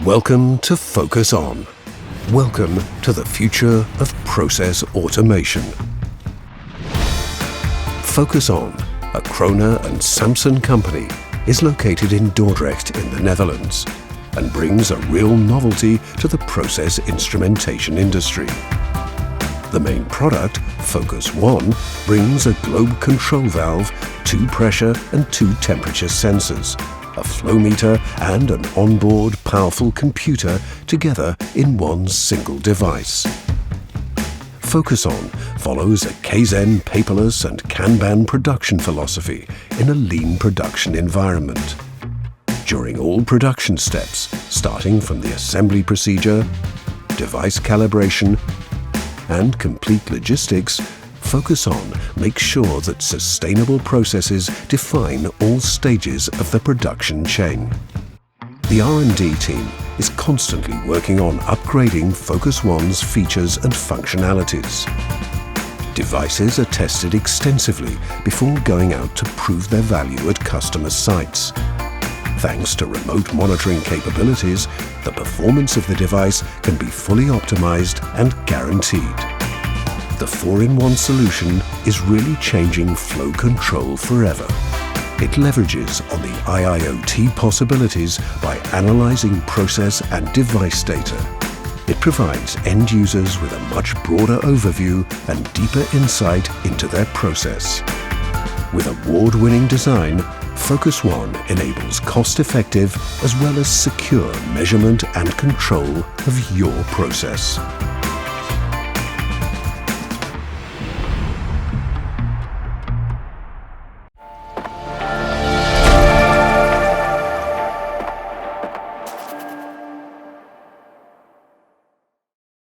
Welcome to Focus On. Welcome to the future of process automation. Focus On, a Krona and Samson company, is located in Dordrecht in the Netherlands and brings a real novelty to the process instrumentation industry. The main product, Focus One, brings a globe control valve, 2 pressure and 2 temperature sensors, a flow meter and an onboard powerful computer together in one single device. Focus On follows a Kaizen paperless and Kanban production philosophy in a lean production environment. During all production steps, starting from the assembly procedure, device calibration, and complete logistics, Focus On makes sure that sustainable processes define all stages of the production chain. The R&D team is constantly working on upgrading Focus One's features and functionalities. Devices are tested extensively before going out to prove their value at customer sites. Thanks to remote monitoring capabilities, the performance of the device can be fully optimized and guaranteed. The 4-in-1 solution is really changing flow control forever. It leverages on the IIoT possibilities by analyzing process and device data. It provides end users with a much broader overview and deeper insight into their process. With award-winning design, Focus One enables cost-effective as well as secure measurement and control of your process.